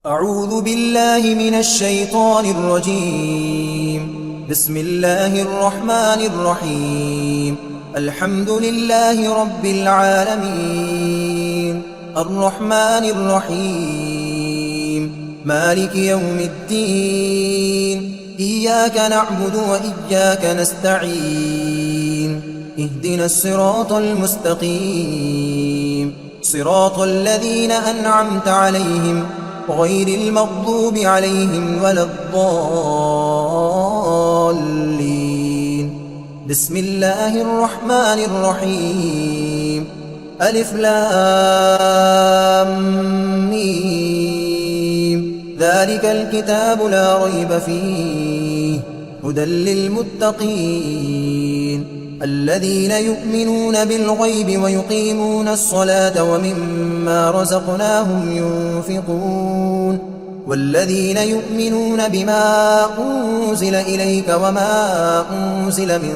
أعوذ بالله من الشيطان الرجيم. بسم الله الرحمن الرحيم. الحمد لله رب العالمين، الرحمن الرحيم، مالك يوم الدين. إياك نعبد وإياك نستعين. اهدنا الصراط المستقيم، صراط الذين أنعمت عليهم غير المغضوب عليهم ولا الضالين. بسم الله الرحمن الرحيم. ألف لام ميم. ذلك الكتاب لا ريب فيه هدى للمتقين الذين يؤمنون بالغيب ويقيمون الصلاة ومما رزقناهم ينفقون والذين يؤمنون بما أنزل إليك وما أنزل من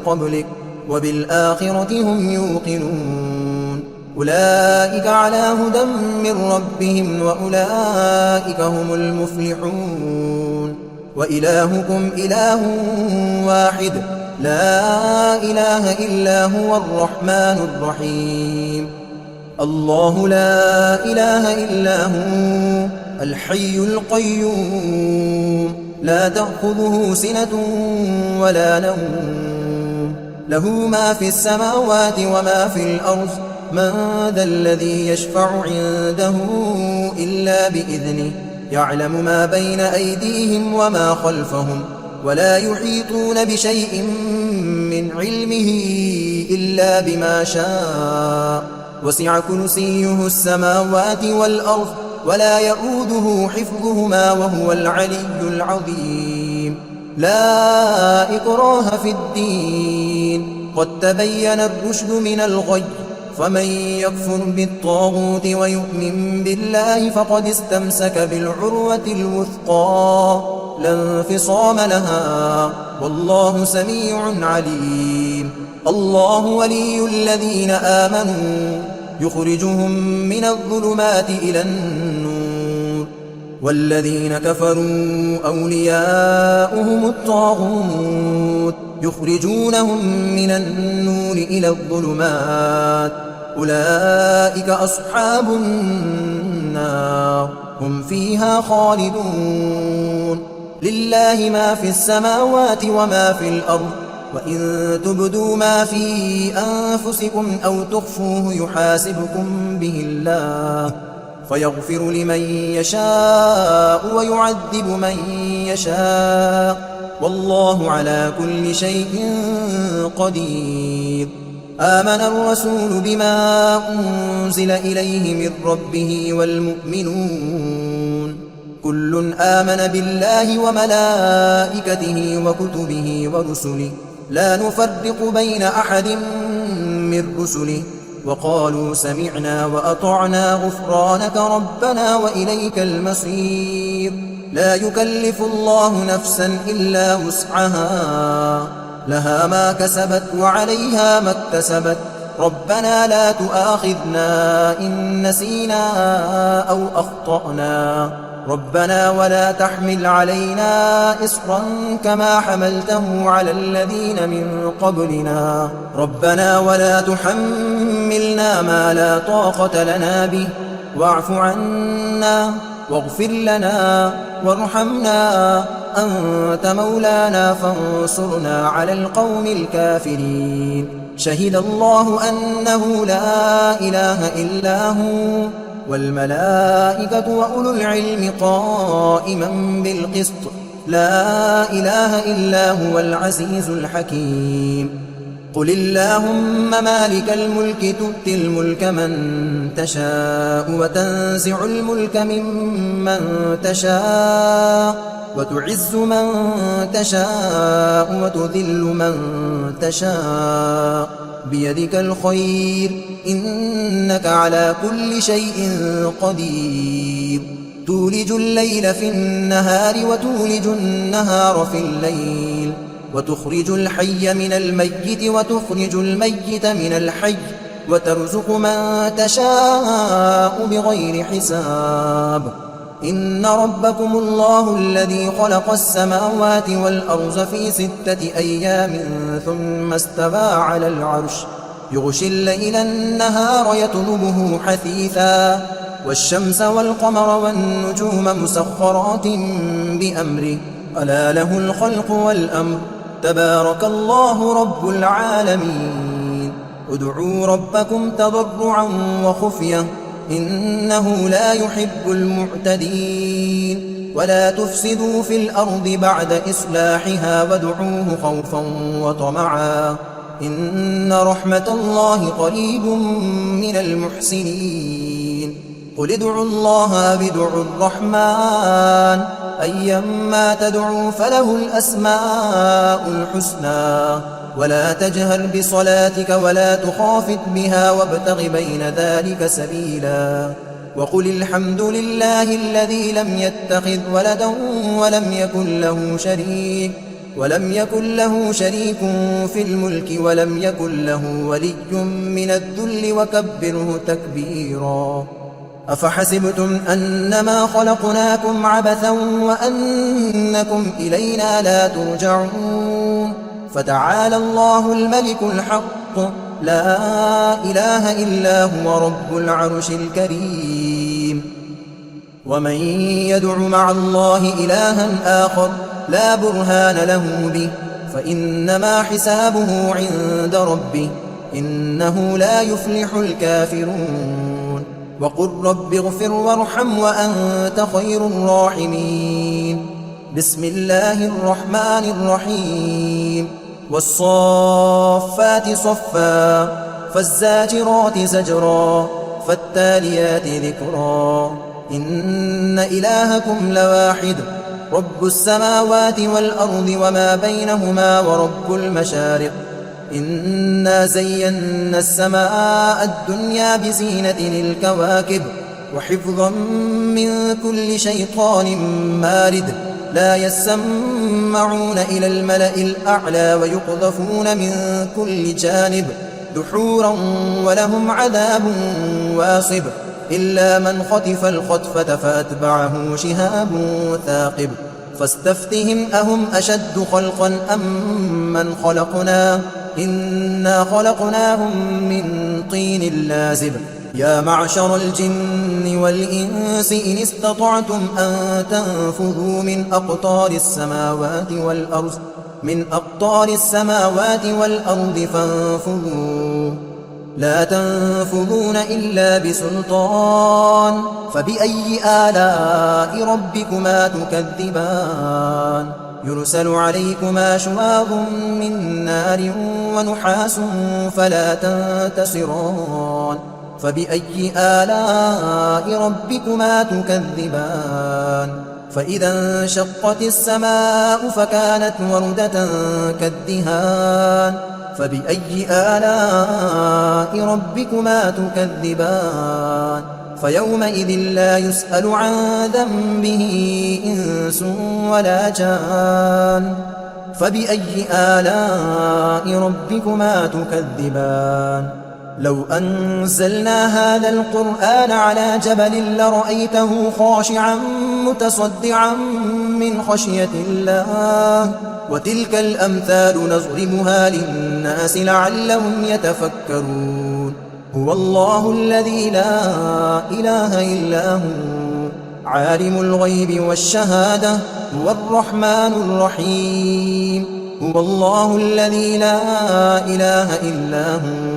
قبلك وبالآخرة هم يوقنون أولئك على هدى من ربهم وأولئك هم المفلحون. وإلهكم إله واحد لا إله إلا هو الرحمن الرحيم. الله لا إله إلا هو الحي القيوم لا تأخذه سنة ولا نوم له ما في السماوات وما في الأرض. من ذا الذي يشفع عنده إلا بإذنه يعلم ما بين أيديهم وما خلفهم ولا يحيطون بشيء من علمه إلا بما شاء. وسع كرسيه السماوات والأرض ولا يؤوده حفظهما وهو العلي العظيم. لا إكراه في الدين قد تبين الرشد من الغي. فمن يكفر بالطاغوت ويؤمن بالله فقد استمسك بالعروة الوثقى لا انفصام لها والله سميع عليم. الله ولي الذين آمنوا يخرجهم من الظلمات إلى النور والذين كفروا أولياؤهم الطاغوت يخرجونهم من النور إلى الظلمات. أولئك أصحاب النار هم فيها خالدون. لله ما في السماوات وما في الأرض وإن تبدوا ما في أنفسكم أو تخفوه يحاسبكم به الله فيغفر لمن يشاء ويعذب من يشاء والله على كل شيء قدير. آمن الرسول بما أنزل إليه من ربه والمؤمنون كل آمن بالله وملائكته وكتبه ورسله لا نفرق بين أحد من رسله وقالوا سمعنا وأطعنا غفرانك ربنا وإليك المصير. لا يكلف الله نفسا إلا وسعها لها ما كسبت وعليها ما اكتسبت. ربنا لا تؤاخذنا إن نسينا أو أخطأنا ربنا ولا تحمل علينا إصرا كما حملته على الذين من قبلنا ربنا ولا تحملنا ما لا طاقة لنا به واعف عنا واغفر لنا وارحمنا أنت مولانا فانصرنا على القوم الكافرين. شهد الله أنه لا إله إلا هو والملائكة وأولو العلم قائما بالقسط لا إله إلا هو العزيز الحكيم. قل اللهم مالك الملك تؤتي الملك من تشاء وتنزع الملك ممن تشاء وتعز من تشاء وتذل من تشاء بيدك الخير إنك على كل شيء قدير. تولج الليل في النهار وتولج النهار في الليل وتخرج الحي من الميت وتخرج الميت من الحي وترزق من تشاء بغير حساب إن ربكم الله الذي خلق السماوات والأرض في 6 أيام ثم استوى على العرش يغشي الليل النهار يطلبه حثيثا والشمس والقمر والنجوم مسخرات بأمره ألا له الخلق والأمر تبارك الله رب العالمين ادعوا ربكم تضرعا وخفية إنه لا يحب المعتدين ولا تفسدوا في الأرض بعد إصلاحها وادعوه خوفا وطمعا إن رحمة الله قريب من المحسنين قل ادعوا الله بدعوا الرحمن أيما تدعوا فله الأسماء الحسنى ولا تجهر بصلاتك ولا تخافت بها وابتغ بين ذلك سبيلا وقل الحمد لله الذي لم يتخذ ولدا ولم يكن له شريك في الملك ولم يكن له ولي من الذل وكبره تكبيرا أفحسبتم أنما خلقناكم عبثا وأنكم إلينا لا ترجعون فتعالى الله الملك الحق لا إله إلا هو رب العرش الكريم ومن يدع مع الله إلها آخر لا برهان له به فإنما حسابه عند ربه إنه لا يفلح الكافرون وقل رب اغفر وارحم وأنت خير الراحمين بسم الله الرحمن الرحيم والصافات صفا فالزاجرات زجرا فالتاليات ذكرا إن إلهكم لواحد رب السماوات والأرض وما بينهما ورب المشارق إنا زينا السماء الدنيا بزينة الكواكب وحفظا من كل شيطان مارد لا يسمعون إلى الملأ الأعلى ويقذفون من كل جانب دحورا ولهم عذاب واصب إلا من خطف الخطفة فأتبعه شهاب ثاقب فاستفتهم أهم أشد خلقا أم من خلقنا إنا خلقناهم من طين لازب يا معشر الجن والإنس إن استطعتم أن تنفذوا من أقطار السماوات والأرض فانفذوا لا تنفذون إلا بسلطان فبأي آلاء ربكما تكذبان يرسل عليكما شواظ من نار ونحاس فلا تنتصران فبأي آلاء ربكما تكذبان فإذا انشقت السماء فكانت وردة كالدهان فبأي آلاء ربكما تكذبان فيومئذ لا يسأل عن ذنبه إنس ولا جان فبأي آلاء ربكما تكذبان لو أنزلنا هذا القرآن على جبل لرأيته خاشعا متصدعا من خشية الله وتلك الأمثال نضربها للناس لعلهم يتفكرون هو الله الذي لا إله إلا هو عالم الغيب والشهادة هو الرحمن الرحيم هو الله الذي لا إله إلا هو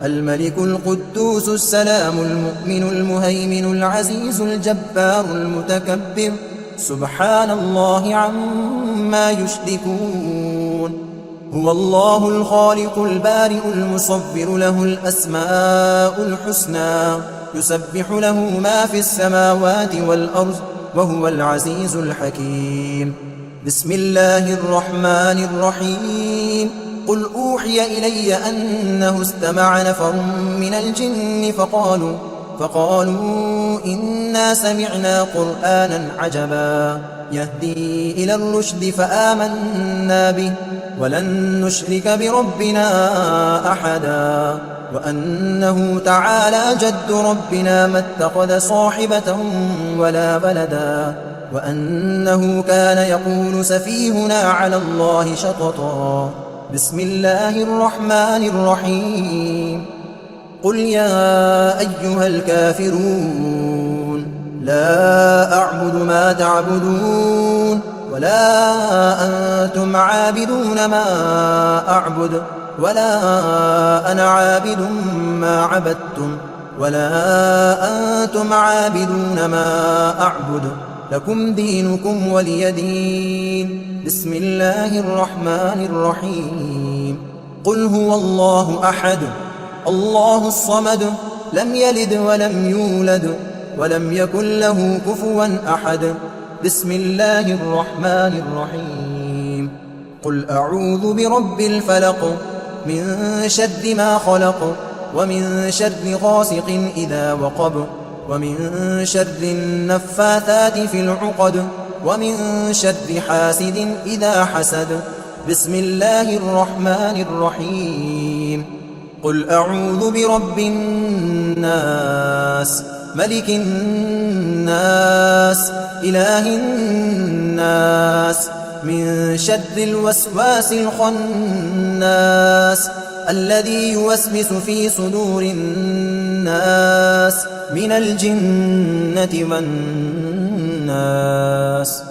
الملك القدوس السلام المؤمن المهيمن العزيز الجبار المتكبر سبحان الله عما يشركون هو الله الخالق البارئ المصور له الأسماء الحسنى يسبح له ما في السماوات والأرض وهو العزيز الحكيم بسم الله الرحمن الرحيم قل أوحي إلي أنه استمع نفر من الجن فقالوا إنا سمعنا قرآنا عجبا يهدي إلى الرشد فآمنا به ولن نشرك بربنا أحدا وأنه تعالى جد ربنا ما اتخذ صاحبة ولا ولدا وأنه كان يقول سفيهنا على الله شططا. بسم الله الرحمن الرحيم. قل يا أيها الكافرون لا أعبد ما تعبدون ولا أنتم عابدون ما أعبد ولا أنا عابد ما عبدتم ولا أنتم عابدون ما أعبد لكم دينكم ولي دين. بسم الله الرحمن الرحيم. قل هو الله أحد الله الصمد لم يلد ولم يولد ولم يكن له كفوا أحد. بسم الله الرحمن الرحيم. قل أعوذ برب الفلق من شر ما خلق ومن شر غاسق إذا وقب ومن شر النفاثات في العقد ومن شر حاسد إذا حسد. بسم الله الرحمن الرحيم. قل أعوذ برب الناس ملك الناس إله الناس من شر الوسواس الخناس الذي يوسوس في صدور الناس من الجنة والناس.